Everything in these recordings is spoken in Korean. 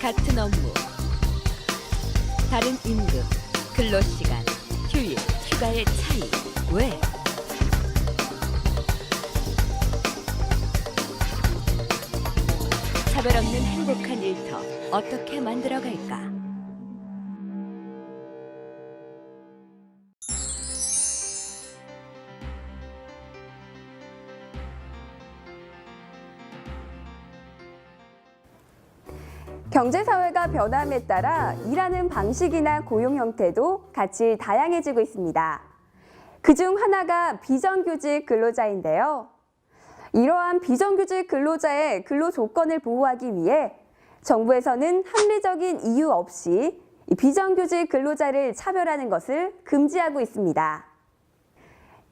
같은 업무, 다른 임금, 근로시간, 휴일, 휴가의 차이. 왜? 차별 없는 행복한 일터 어떻게 만들어갈까? 경제사회가 변함에 따라 일하는 방식이나 고용 형태도 같이 다양해지고 있습니다. 그중 하나가 비정규직 근로자인데요. 이러한 비정규직 근로자의 근로 조건을 보호하기 위해 정부에서는 합리적인 이유 없이 비정규직 근로자를 차별하는 것을 금지하고 있습니다.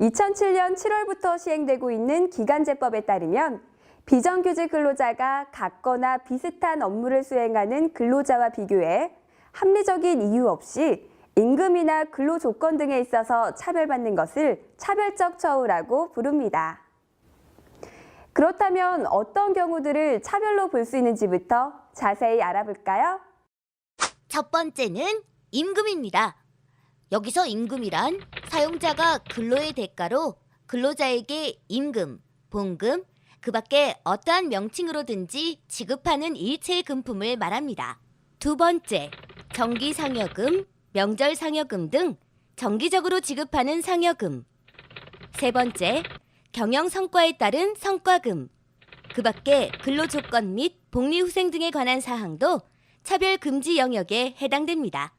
2007년 7월부터 시행되고 있는 기간제법에 따르면 비정규직 근로자가 같거나 비슷한 업무를 수행하는 근로자와 비교해 합리적인 이유 없이 임금이나 근로 조건 등에 있어서 차별받는 것을 차별적 처우라고 부릅니다. 그렇다면 어떤 경우들을 차별로 볼 수 있는지부터 자세히 알아볼까요? 첫 번째는 임금입니다. 여기서 임금이란 사용자가 근로의 대가로 근로자에게 임금, 봉금, 그 밖에 어떠한 명칭으로든지 지급하는 일체의 금품을 말합니다. 두 번째, 정기상여금, 명절상여금 등 정기적으로 지급하는 상여금. 세 번째, 경영성과에 따른 성과금. 그 밖에 근로조건 및 복리후생 등에 관한 사항도 차별금지 영역에 해당됩니다.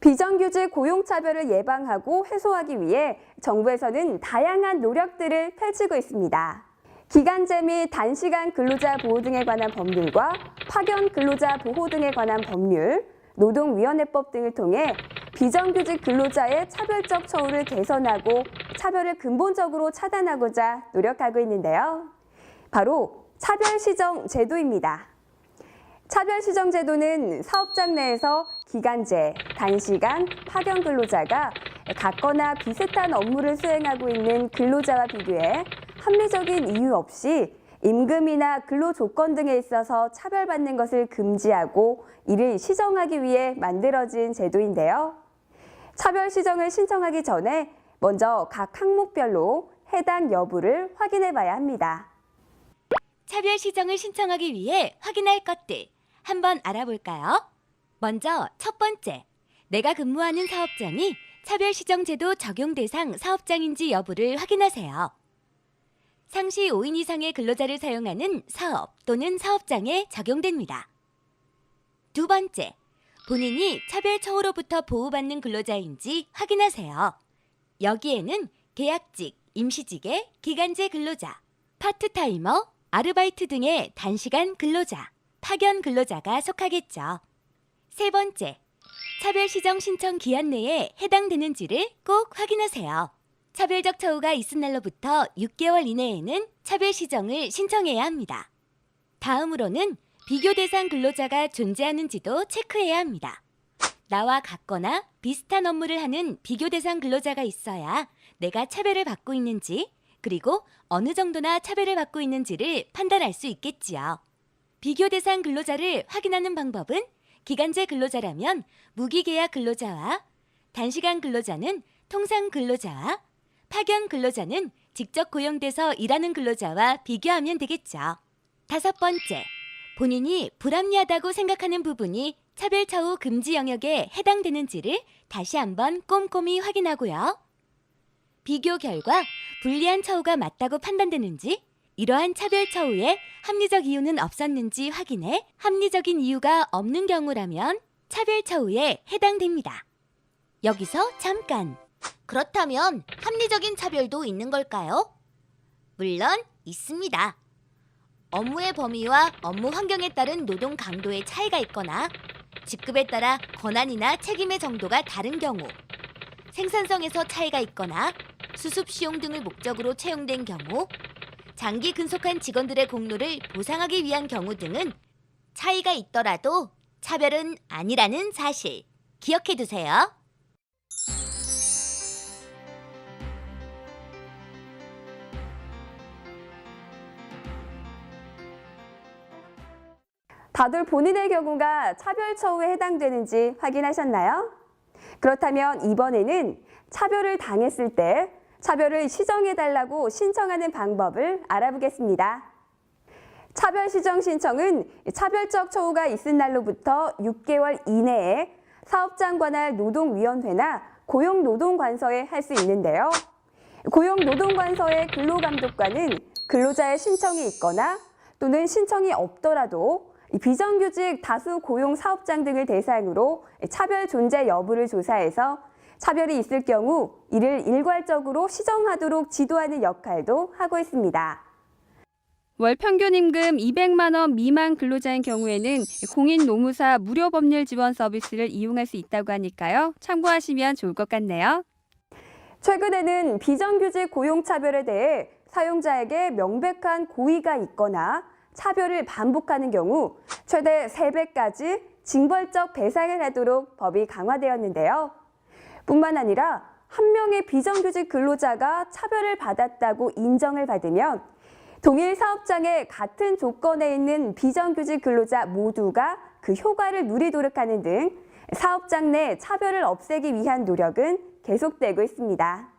비정규직 고용차별을 예방하고 해소하기 위해 정부에서는 다양한 노력들을 펼치고 있습니다. 기간제 및 단시간 근로자 보호 등에 관한 법률과 파견 근로자 보호 등에 관한 법률, 노동위원회법 등을 통해 비정규직 근로자의 차별적 처우를 개선하고 차별을 근본적으로 차단하고자 노력하고 있는데요. 바로 차별시정제도입니다. 차별시정제도는 사업장 내에서 기간제, 단시간, 파견 근로자가 같거나 비슷한 업무를 수행하고 있는 근로자와 비교해 합리적인 이유 없이 임금이나 근로 조건 등에 있어서 차별받는 것을 금지하고 이를 시정하기 위해 만들어진 제도인데요. 차별 시정을 신청하기 전에 먼저 각 항목별로 해당 여부를 확인해 봐야 합니다. 차별 시정을 신청하기 위해 확인할 것들 한번 알아볼까요? 먼저 첫 번째, 내가 근무하는 사업장이 차별 시정 제도 적용 대상 사업장인지 여부를 확인하세요. 상시 5인 이상의 근로자를 사용하는 사업 또는 사업장에 적용됩니다. 두 번째, 본인이 차별 처우로부터 보호받는 근로자인지 확인하세요. 여기에는 계약직, 임시직의 기간제 근로자, 파트타이머, 아르바이트 등의 단시간 근로자, 파견 근로자가 속하겠죠. 세 번째, 차별 시정 신청 기한 내에 해당되는지를 꼭 확인하세요. 차별적 처우가 있은 날로부터 6개월 이내에는 차별 시정을 신청해야 합니다. 다음으로는 비교 대상 근로자가 존재하는지도 체크해야 합니다. 나와 같거나 비슷한 업무를 하는 비교 대상 근로자가 있어야 내가 차별을 받고 있는지, 그리고 어느 정도나 차별을 받고 있는지를 판단할 수 있겠지요. 비교 대상 근로자를 확인하는 방법은 기간제 근로자라면 무기계약 근로자와 단시간 근로자는 통상 근로자와 파견 근로자는 직접 고용돼서 일하는 근로자와 비교하면 되겠죠. 다섯 번째, 본인이 불합리하다고 생각하는 부분이 차별처우 금지 영역에 해당되는지를 다시 한번 꼼꼼히 확인하고요. 비교 결과 불리한 처우가 맞다고 판단되는지, 이러한 차별처우에 합리적 이유는 없었는지 확인해 합리적인 이유가 없는 경우라면 차별처우에 해당됩니다. 여기서 잠깐! 그렇다면 합리적인 차별도 있는 걸까요? 물론 있습니다. 업무의 범위와 업무 환경에 따른 노동 강도의 차이가 있거나 직급에 따라 권한이나 책임의 정도가 다른 경우, 생산성에서 차이가 있거나 수습 시용 등을 목적으로 채용된 경우, 장기 근속한 직원들의 공로를 보상하기 위한 경우 등은 차이가 있더라도 차별은 아니라는 사실 기억해 두세요. 다들 본인의 경우가 차별처우에 해당되는지 확인하셨나요? 그렇다면 이번에는 차별을 당했을 때 차별을 시정해달라고 신청하는 방법을 알아보겠습니다. 차별 시정 신청은 차별적 처우가 있은 날로부터 6개월 이내에 사업장 관할 노동위원회나 고용노동관서에 할 수 있는데요. 고용노동관서의 근로감독관은 근로자의 신청이 있거나 또는 신청이 없더라도 비정규직 다수 고용 사업장 등을 대상으로 차별 존재 여부를 조사해서 차별이 있을 경우 이를 일괄적으로 시정하도록 지도하는 역할도 하고 있습니다. 월 평균 임금 200만 원 미만 근로자인 경우에는 공인노무사 무료 법률 지원 서비스를 이용할 수 있다고 하니까요. 참고하시면 좋을 것 같네요. 최근에는 비정규직 고용차별에 대해 사용자에게 명백한 고의가 있거나 차별을 반복하는 경우 최대 3배까지 징벌적 배상을 하도록 법이 강화되었는데요. 뿐만 아니라 한 명의 비정규직 근로자가 차별을 받았다고 인정을 받으면 동일 사업장에 같은 조건에 있는 비정규직 근로자 모두가 그 효과를 누리도록 하는 등 사업장 내 차별을 없애기 위한 노력은 계속되고 있습니다.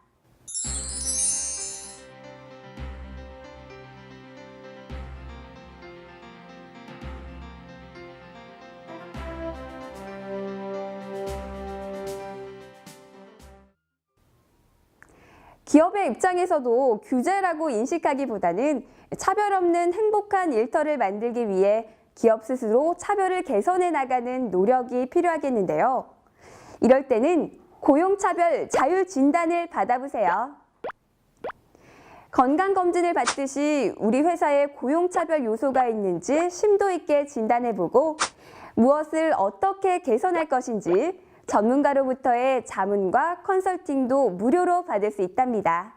기업의 입장에서도 규제라고 인식하기보다는 차별 없는 행복한 일터를 만들기 위해 기업 스스로 차별을 개선해 나가는 노력이 필요하겠는데요. 이럴 때는 고용차별 자율진단을 받아보세요. 건강검진을 받듯이 우리 회사에 고용차별 요소가 있는지 심도 있게 진단해보고 무엇을 어떻게 개선할 것인지 전문가로부터의 자문과 컨설팅도 무료로 받을 수 있답니다.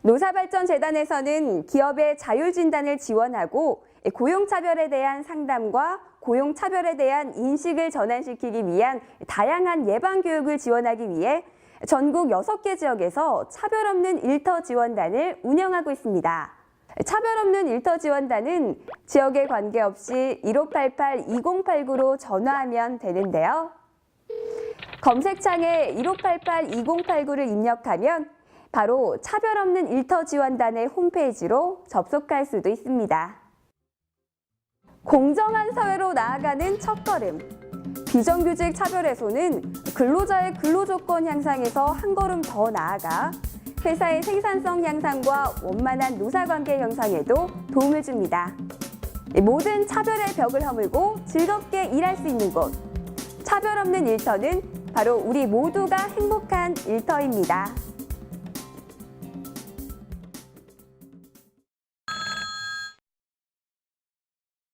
노사발전재단에서는 기업의 자율진단을 지원하고 고용차별에 대한 상담과 고용차별에 대한 인식을 전환시키기 위한 다양한 예방교육을 지원하기 위해 전국 6개 지역에서 차별 없는 일터 지원단을 운영하고 있습니다. 차별 없는 일터 지원단은 지역에 관계없이 1588-2089로 전화하면 되는데요. 검색창에 1588-2089를 입력하면 바로 차별 없는 일터 지원단의 홈페이지로 접속할 수도 있습니다. 공정한 사회로 나아가는 첫걸음. 비정규직 차별 해소는 근로자의 근로조건 향상에서 한 걸음 더 나아가 회사의 생산성 향상과 원만한 노사관계 형성에도 도움을 줍니다. 모든 차별의 벽을 허물고 즐겁게 일할 수 있는 곳. 차별 없는 일터는 바로 우리 모두가 행복한 일터입니다.